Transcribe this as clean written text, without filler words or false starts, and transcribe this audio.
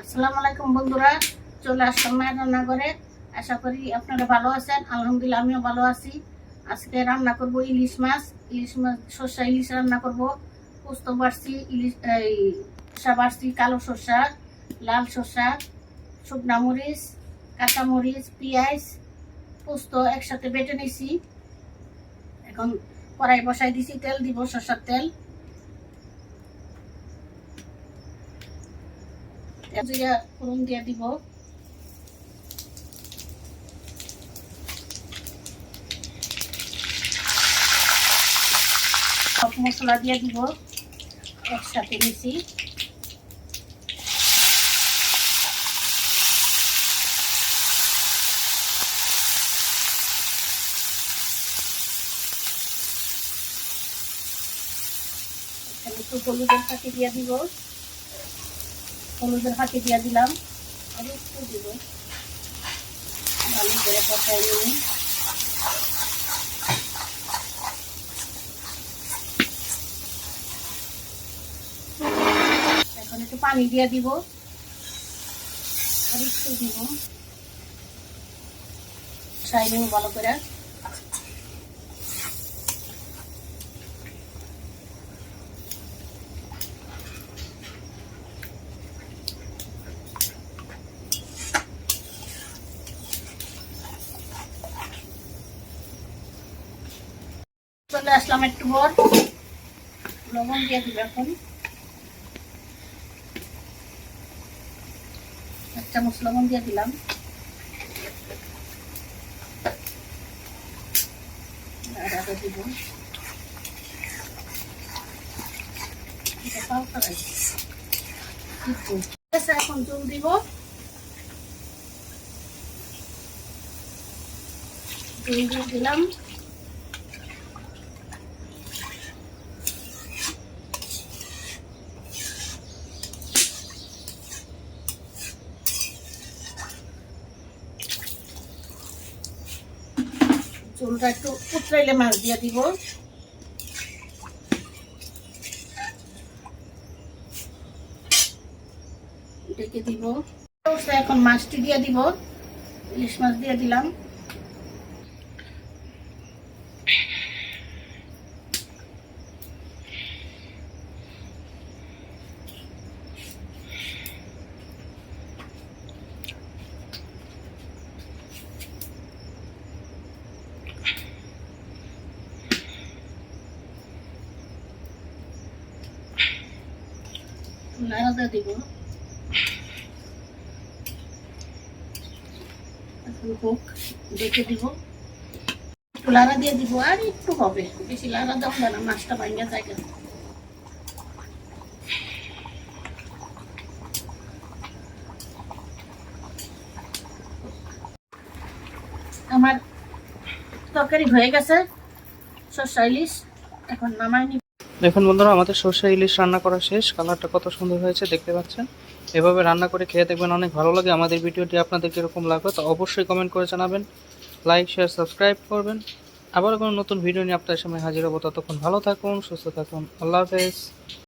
আসসালামু আলাইকুম বন্ধুরা, চলে আসলাম মায়ের রান্নাঘরে। আশা করি আপনারা ভালো আছেন। আলহামদুলিল্লাহ আমিও ভালো আছি। আজকে রান্না করব ইলিশ মাছ, সর্ষা ইলিশ রান্না করব। পোস্ত বাড়ছি, ইলিশ শসা বাড়ছি, কালো শসা, লাল শসা, শুকনা মরিচ, কাঁচা মরিচ, পেঁয়াজ, পোস্ত একসাথে বেটে নিছি। এখন কড়াই বসাই দিছি, তেল দিব, সরষার তেল। জিরা ফোড়ন দিয়ে দিব, সব মশলা দিয়ে দিব, একসাথে মিশি। একটু হলুদের ফাঁকি দিয়ে দিব, হলুদের ফাঁকি দিয়ে দিলাম, আর একটু দিব, ভালো করে কষাই নিই। এখন একটু পানি দিয়ে দিব, আর একটু দিব, কষাই নিব ভালো করে। চলে আসলাম একটু পর, লবণ দিয়ে দিব। এখন 1 চামচ লবণ দিয়ে দিলাম। দিব এখন চুল দিব, চুল দিয়ে দিলাম। চুলটা একটু উতরাইলে মাছ দিয়ে দিব। ঢেকে দিব। এখন মাছটি দিয়ে দিব, ইলিশ মাছ দিয়ে দিলাম। নাড়া দিব, দেখে দিব, একটু লাড়া দিয়ে দিব, আর একটু হবে, বেশি লাড়া দেওয়া না, মাছটা ভাঙা যায়। আমার তরকারি হয়ে গেছে, সর্ষা ইলিশ। এখন নামাই নি। দেখুন বন্ধুরা, আমাদের সর্ষে ইলিশ রান্না করা শেষ। কালারটা কত সুন্দর হয়েছে দেখতে পাচ্ছেন। এভাবে রান্না করে খেয়ে দেখবেন, অনেক ভালো লাগে। আমাদের ভিডিওটি আপনাদের কীরকম লাগবে তো অবশ্যই কমেন্ট করে জানাবেন। লাইক, শেয়ার, সাবস্ক্রাইব করবেন। আবার কোনো নতুন ভিডিও নিয়ে আপনাদের সামনে হাজির হবো। ততক্ষণ ভালো থাকুন, সুস্থ থাকুন। আল্লাহ হাফেজ।